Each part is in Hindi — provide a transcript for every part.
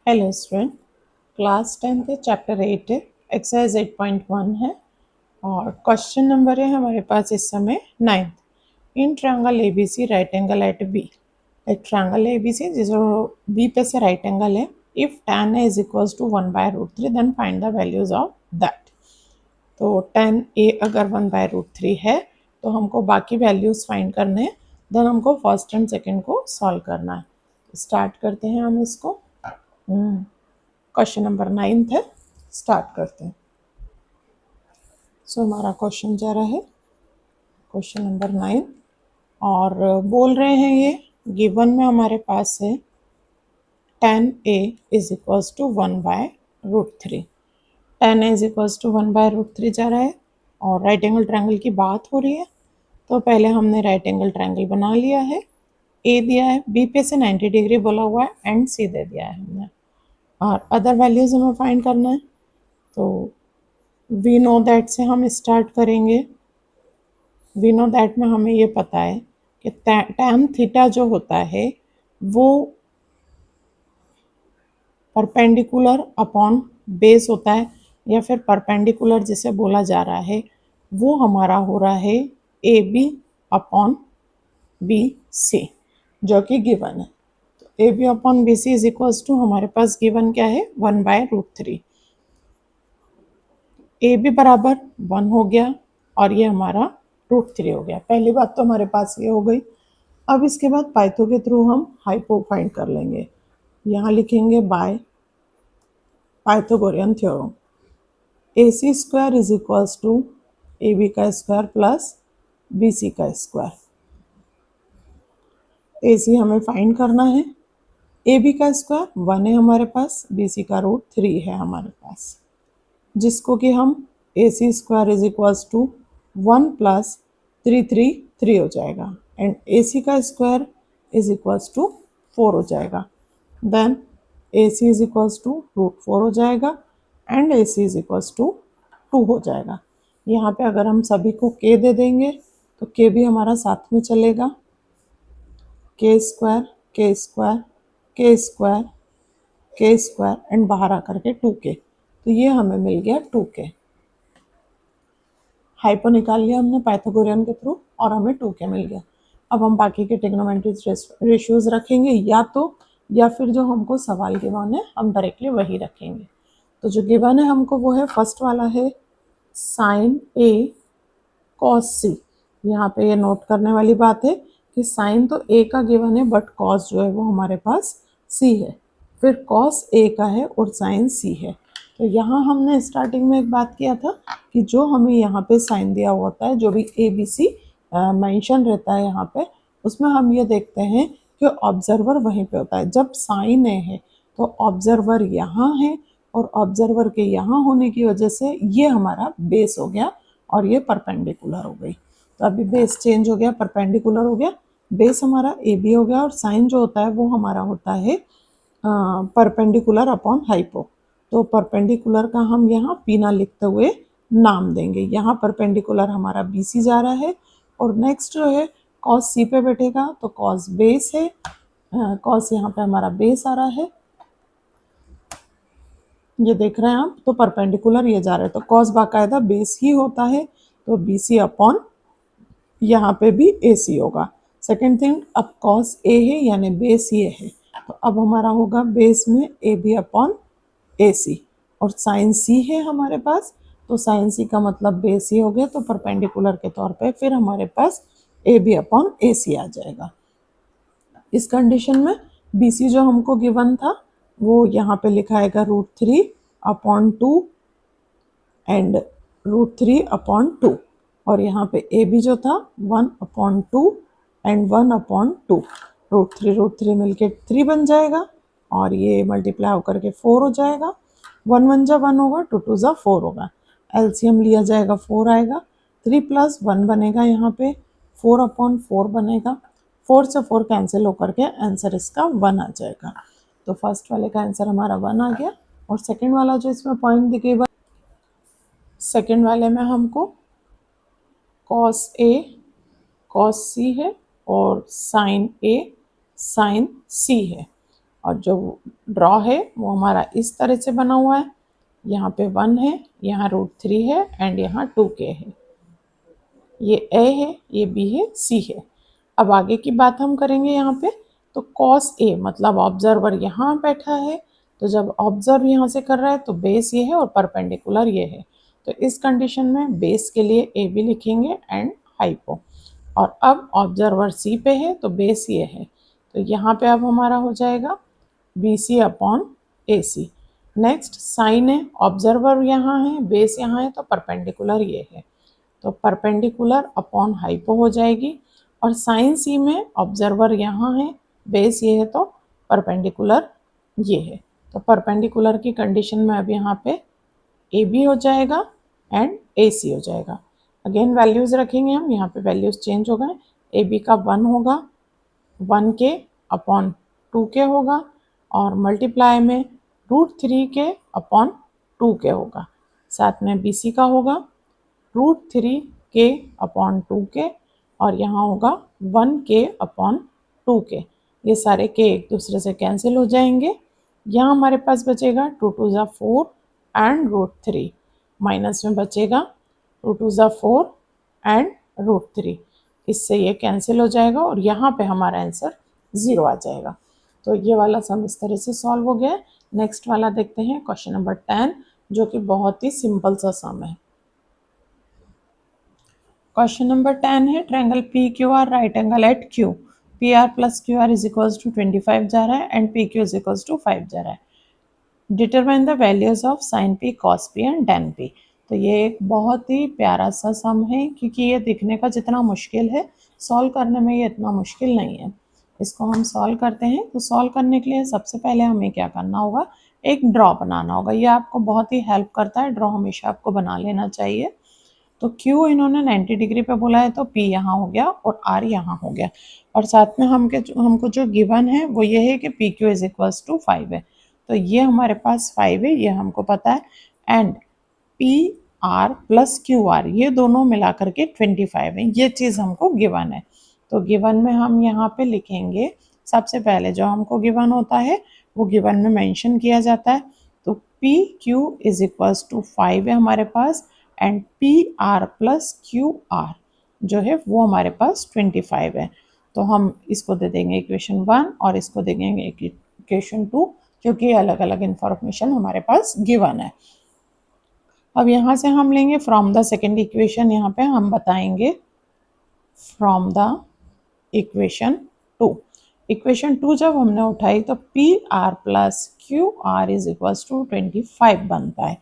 हेलो स्टूडेंट, क्लास 10 के चैप्टर 8 है, एक्सरसाइज 8.1 है और क्वेश्चन नंबर है हमारे पास इस समय 9th। In triangle ABC right angle at B. एक ट्रायंगल एबीसी जो बी पे से राइट एंगल है, if tan a is equals to 1/√3 then find the values of that. तो tan a अगर 1/√3 है तो हमको बाकी वैल्यूज फाइंड करने हैं, देन हमको फर्स्ट एंड सेकेंड को सॉल्व करना है। स्टार्ट करते हैं हम इसको। क्वेश्चन नंबर 9th है, स्टार्ट करते हैं। हमारा क्वेश्चन जा रहा है क्वेश्चन नंबर 9 और बोल रहे हैं ये गिवन में हमारे पास है tan a is equals to 1/√3। tan a is equals to 1/√3 जा रहा है और राइट एंगल ट्रायंगल की बात हो रही है, तो पहले हमने राइट एंगल ट्रायंगल बना लिया है। a दिया है, b पे से 90 डिग्री बोला हुआ है एंड c दे दिया है हमने, और अदर वैल्यूज हमें फाइंड करना है। तो वी नो दैट से हम स्टार्ट करेंगे। वी नो दैट में हमें ये पता है कि tan थीटा जो होता है वो परपेंडिकुलर अपॉन बेस होता है, या फिर परपेंडिकुलर जिसे बोला जा रहा है वो हमारा हो रहा है A B upon B C, जो कि गिवन है। तो A B upon B C is equals to हमारे पास गिवन क्या है 1/√3। ए बी बराबर 1 हो गया और ये हमारा √3 हो गया। पहली बात तो हमारे पास ये हो गई। अब इसके बाद पाइथो के थ्रू हम हाइपो फाइंड कर लेंगे। यहाँ लिखेंगे by Pythagorean theorem, A C square is equals to A B का स्क्वायर प्लस बी सी का स्क्वायर। ए सी हमें फाइंड करना है, ए बी का स्क्वायर 1 है हमारे पास, बी सी का √3 है हमारे पास, जिसको कि हम A C square is equals to 1 plus 3 हो जाएगा एंड ए सी का स्क्वायर इज इक्वल्स टू 4 हो जाएगा। Then A C is equals to √4 हो जाएगा and A C is equals to 2 हो जाएगा। यहाँ पे अगर हम सभी को के दे देंगे तो के भी हमारा साथ में चलेगा, के स्क्वायर के स्क्वायर के स्क्वायर के स्क्वायर एंड बाहर आकर के 2k, तो ये हमें मिल गया 2k। हाइपो निकाल लिया हमने पाइथागोरियन के थ्रू और हमें 2k मिल गया। अब हम बाकी के ट्रिग्नोमेट्रिक रेशियोज रखेंगे या फिर जो हमको सवाल गिवन है हम डायरेक्टली वही रखेंगे। तो जो गिवन है हमको वो है फर्स्ट वाला है साइन ए कॉस सी। यहाँ पे ये नोट करने वाली बात है कि साइन तो ए का गिवन है बट कॉस जो है वो हमारे पास सी है, फिर कॉस ए का है और साइन सी है। तो यहाँ हमने स्टार्टिंग में एक बात किया था कि जो हमें यहाँ पे साइन दिया हुआ होता है, जो भी ए बी सी मेंशन रहता है यहाँ पे, उसमें हम ये देखते हैं कि ऑब्जर्वर वहीं पे होता है। जब साइन ए है तो ऑब्जर्वर यहाँ है और ऑब्जर्वर के यहाँ होने की वजह से ये हमारा बेस हो गया और ये परपेंडिकुलर हो गई। तो अभी बेस चेंज हो गया, परपेंडिकुलर हो गया, बेस हमारा ए बी हो गया और साइन जो होता है वो हमारा होता है परपेंडिकुलर अपॉन हाइपो। तो परपेंडिकुलर का हम यहाँ पीना लिखते हुए नाम देंगे। यहाँ परपेंडिकुलर हमारा बी सी जा रहा है और नेक्स्ट जो है कॉस सी पे बैठेगा, तो कॉस बेस है, कॉस यहाँ पे हमारा बेस आ रहा है, ये देख रहे हैं आप, तो परपेंडिकुलर ये जा रहा है, तो कॉस बाकायदा बेस ही होता है, तो बी सी अपॉन यहाँ पे भी ए सी होगा। सेकेंड थिंग, अब कॉस ए है यानी बेस ये है, तो अब हमारा होगा बेस में ए बी अपॉन ए सी, और साइन सी है हमारे पास, तो साइन सी का मतलब बेस ही हो गया, तो परपेंडिकुलर के तौर पे फिर हमारे पास ए बी अपॉन ए सी आ जाएगा। इस कंडीशन में बी सी जो हमको गिवन था वो यहाँ पे लिखाएगा √3 अपॉन 2 एंड √3 अपॉन 2, और यहाँ पे ए बी जो था 1 अपॉन 2 एंड 1 अपॉन 2, √3 मिलके 3 बन जाएगा और ये मल्टीप्लाई होकर के 4 हो जाएगा। 1 1 जा 1 होगा, 2 2 जा 4 होगा, एलसीएम लिया जाएगा 4 आएगा, 3 प्लस 1 बनेगा, यहाँ पे 4 अपॉन 4 बनेगा, 4 से 4 कैंसिल होकर के आंसर इसका 1 आ जाएगा। तो फर्स्ट वाले का आंसर हमारा 1 आ गया। और सेकेंड वाला जो इसमें पॉइंट दिखेगा, सेकेंड वाले में हमको कॉस ए कॉस सी है और साइन ए साइन सी है, और जो ड्रॉ है वो हमारा इस तरह से बना हुआ है। यहाँ पे 1 है, यहाँ √3 है एंड यहाँ 2k है। ये A है, ये B है, C है। अब आगे की बात हम करेंगे यहाँ पे। तो cos A मतलब ऑब्जर्वर यहाँ बैठा है, तो जब ऑब्जर्व यहाँ से कर रहा है तो बेस ये है और परपेंडिकुलर ये है। तो इस कंडीशन में बेस के लिए ए बी लिखेंगे एंड हाइपो। और अब ऑब्जर्वर सी पे है तो बेस ये है, तो यहाँ पे अब हमारा हो जाएगा बी सी अपॉन ए सी। नेक्स्ट साइन है, ऑब्जर्वर यहाँ है, बेस यहाँ है, तो परपेंडिकुलर ये है, तो परपेंडिकुलर अपॉन हाइपो हो जाएगी। और साइन सी में ऑब्जर्वर यहाँ है, बेस ये है, तो परपेंडिकुलर ये है। तो परपेंडिकुलर की कंडीशन में अब यहाँ पे ए बी हो जाएगा एंड ए सी हो जाएगा। अगेन वैल्यूज रखेंगे हम, यहाँ पे वैल्यूज चेंज हो गए। ए बी का 1 होगा, 1k अपॉन 2k होगा, और मल्टीप्लाई में √3k अपॉन 2k होगा। साथ में बी सी का होगा √3k अपॉन 2k, और यहाँ होगा 1k अपॉन 2k। ये सारे k एक दूसरे से कैंसिल हो जाएंगे। यहाँ हमारे पास बचेगा 2 2 ज़ा 4 एंड √3, माइनस में बचेगा 2 2 ज़ा 4 एंड √3। इससे ये कैंसिल हो जाएगा और यहाँ पे हमारा आंसर 0 आ जाएगा। तो ये वाला सम इस तरह से सॉल्व हो गया। नेक्स्ट वाला देखते हैं, क्वेश्चन नंबर 10, जो कि बहुत ही सिंपल सा सम है। क्वेश्चन नंबर 10 है, triangle P Q R right angle at Q, P R plus Q R is equals to 25 जा रहा है and P Q is equals to 5 जा रहा है। Determine the values of sine P, cos P and tan P. तो ये एक बहुत ही प्यारा सा सम है, क्योंकि ये दिखने का जितना मुश्किल है, सॉल्व करने में ये इतना मुश्किल नहीं है। इसको हम सॉल्व करते हैं। तो सॉल्व करने के लिए सबसे पहले हमें क्या करना होगा, एक ड्रॉ बनाना होगा। ये आपको बहुत ही हेल्प करता है, ड्रॉ हमेशा आपको बना लेना चाहिए। तो Q इन्होंने 90 डिग्री पे बोला है, तो P यहाँ हो गया और R यहाँ हो गया। और साथ में हमको जो गिवन है वो ये है कि PQ इज इक्वल्स टू 5 है। तो ये हमारे पास 5 है, ये हमको पता है। एंड PR प्लस QR ये दोनों मिला करके 25 है, ये चीज़ हमको गिवन है। तो गिवन में हम यहाँ पे लिखेंगे, सबसे पहले जो हमको गिवन होता है वो गिवन में मेंशन किया जाता है। तो PQ इज इक्वल्स टू 5 है हमारे पास, एंड PR प्लस QR जो है वो हमारे पास 25 है। तो हम इसको दे देंगे इक्वेशन 1 और इसको दे देंगे इक्वेशन 2, क्योंकि अलग अलग इंफॉर्मेशन हमारे पास गिवन है। अब यहाँ से हम लेंगे फ्रॉम द सेकेंड इक्वेशन, यहाँ पे हम बताएंगे फ्रॉम द इक्वेशन 2। इक्वेशन 2 जब हमने उठाई तो PR plus QR is equals to 25 बनता है,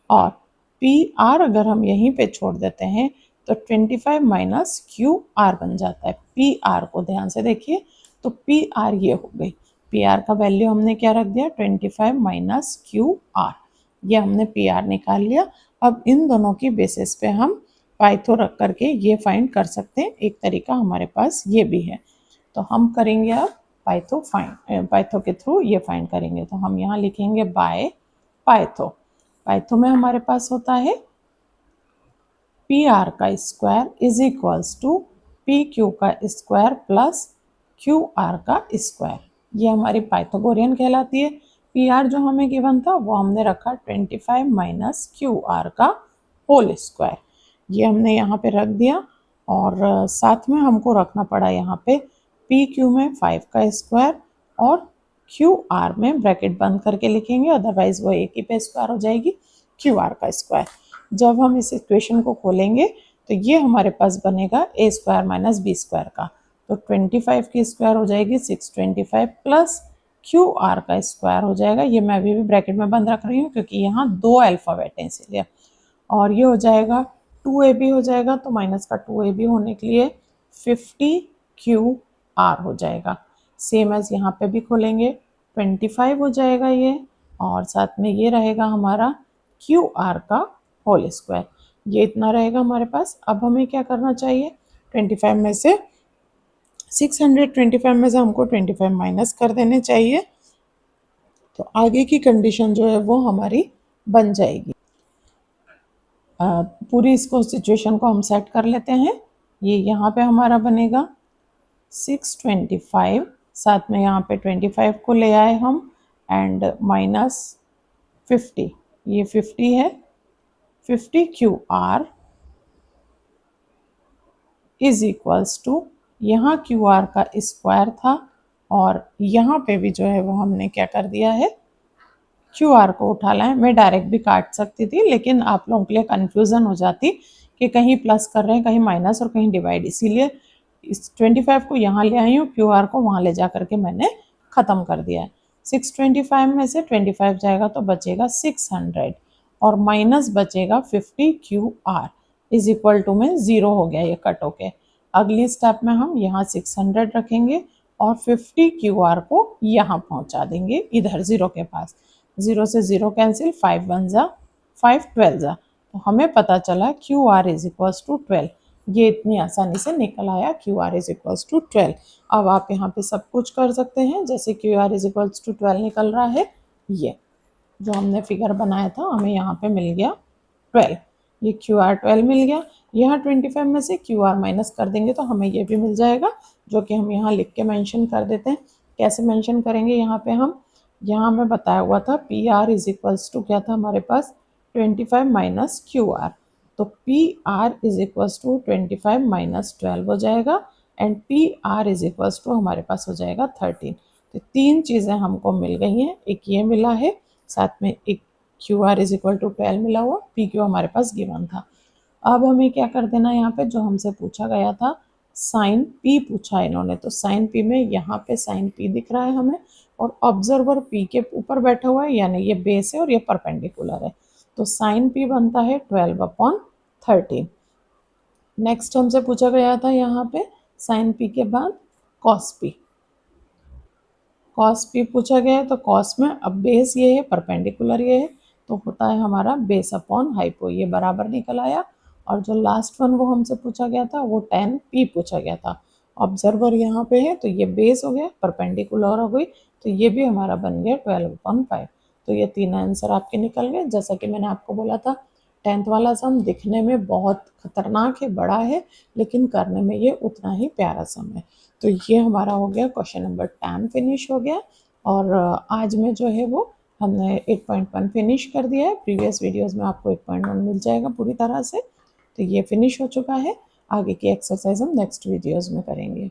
और PR अगर हम यहीं पे छोड़ देते हैं तो 25 माइनस QR बन जाता है। PR को ध्यान से देखिए, तो PR ये हो गई, PR का वैल्यू हमने क्या रख दिया, 25 माइनस QR, ये हमने PR निकाल लिया। अब इन दोनों की बेसिस पे हम पाइथो रख करके ये फाइंड कर सकते हैं। एक तरीका हमारे पास ये भी है, तो हम करेंगे अब पाइथो के थ्रू ये फाइंड करेंगे। तो हम यहाँ लिखेंगे बाय पाइथो। पाइथो में हमारे पास होता है PR का square is equals to PQ का स्क्वायर प्लस QR का स्क्वायर, ये हमारी पाइथागोरियन कहलाती है। PR जो हमें गिवन था वो हमने रखा 25 माइनस QR का होल स्क्वायर, ये हमने यहाँ पे रख दिया। और साथ में हमको रखना पड़ा यहाँ पे PQ में 5 का स्क्वायर, और QR में ब्रैकेट बंद करके लिखेंगे, अदरवाइज वो एक ही पे स्क्वायर हो जाएगी, QR का स्क्वायर। जब हम इस इक्वेशन को खोलेंगे तो ये हमारे पास बनेगा a square minus b square का, तो 25 की स्क्वायर हो जाएगी 625 प्लस QR का स्क्वायर हो जाएगा, ये मैं अभी भी ब्रैकेट में बंद रख रही हूँ क्योंकि यहाँ 2 अल्फ़ाबेट हैं इसीलिए। और ये हो जाएगा 2AB हो जाएगा, तो माइनस का 2AB होने के लिए 50QR हो जाएगा। सेम एज यहाँ पे भी खोलेंगे 25 हो जाएगा ये, और साथ में ये रहेगा हमारा QR का होल स्क्वायर, ये इतना रहेगा हमारे पास। अब हमें क्या करना चाहिए, 25 में से 625 में से हमको 25 माइनस कर देने चाहिए, तो आगे की कंडीशन जो है वो हमारी बन जाएगी। पूरी इसको सिचुएशन को हम सेट कर लेते हैं। ये यहाँ पे हमारा बनेगा 625 साथ में यहाँ पे 25 को ले आए हम एंड माइनस 50, ये 50 है, 50 Q R is equals to, यहाँ क्यू आर का स्क्वायर था और यहाँ पे भी जो है वो हमने क्या कर दिया है, क्यू आर को उठा लाए। मैं डायरेक्ट भी काट सकती थी लेकिन आप लोगों के लिए कन्फ्यूज़न हो जाती कि कहीं प्लस कर रहे हैं कहीं माइनस और कहीं डिवाइड, इसीलिए इस 25 को यहाँ ले आई हूँ, क्यू आर को वहाँ ले जा करके मैंने ख़त्म कर दिया है। 625 में से 25 जाएगा तो बचेगा 600 और माइनस बचेगा 50 Q R is equal to में 0 हो गया ये कट होके। अगली स्टेप में हम यहाँ 600 रखेंगे और 50 क्यू आर को यहाँ पहुँचा देंगे इधर 0 के पास। 0 से 0 कैंसिल, 5 1 जा 5 12 जा, तो हमें पता चला Q R is equals to 12। ये इतनी आसानी से निकल आया Q R is equals to 12। अब आप यहाँ पे सब कुछ कर सकते हैं, जैसे Q R is equals to 12 निकल रहा है, ये जो हमने फिगर बनाया था हमें यहाँ पे मिल गया 12, ये क्यू आर 12 मिल गया। यहाँ 25 में से क्यू आर माइनस कर देंगे तो हमें ये भी मिल जाएगा, जो कि हम यहाँ लिख के मेंशन कर देते हैं। कैसे मेंशन करेंगे यहाँ पे हम, यहाँ हमें बताया हुआ था P R is equals to क्या था हमारे पास 25 माइनस क्यू आर, तो P R is equals to 25 minus 12 हो जाएगा and P R is equals to हमारे पास हो जाएगा 13। तो तीन चीज़ें हमको मिल गई हैं, एक ये मिला है, साथ में एक Q R is equal to 12 मिला हुआ, पी क्यू हमारे पास गिवन था। अब हमें क्या कर देना है, यहाँ पे जो हमसे पूछा गया था साइन पी पूछा इन्होंने, तो साइन पी में यहाँ पे साइन पी दिख रहा है हमें और ऑब्जर्वर पी के ऊपर बैठा हुआ है, यानी ये बेस है और ये परपेंडिकुलर है, तो साइन पी बनता है 12/13। नेक्स्ट हमसे पूछा गया था यहाँ पे साइन पी के बाद कॉस पी, कॉस पी पूछा गया है, तो कॉस में अब बेस ये है परपेंडिकुलर ये है, तो होता है हमारा बेस अपॉन हाइपो, ये बराबर निकल आया। और जो लास्ट वन वो हमसे पूछा गया था वो tan पी पूछा गया था, ऑब्जर्वर यहाँ पे है तो ये बेस हो गया, परपेंडिकुलर हो गई, तो ये भी हमारा बन गया 12/5। तो ये तीन आंसर आपके निकल गए। जैसा कि मैंने आपको बोला था 10th वाला सम दिखने में बहुत खतरनाक है, बड़ा है, लेकिन करने में ये उतना ही प्यारा सम है। तो ये हमारा हो गया क्वेश्चन नंबर 10 फिनिश हो गया। और आज में जो है वो हमने 8.1 फिनिश कर दिया है, प्रीवियस वीडियोस में आपको 8.1 मिल जाएगा पूरी तरह से। तो ये फिनिश हो चुका है, आगे की एक्सरसाइज हम नेक्स्ट वीडियोस में करेंगे।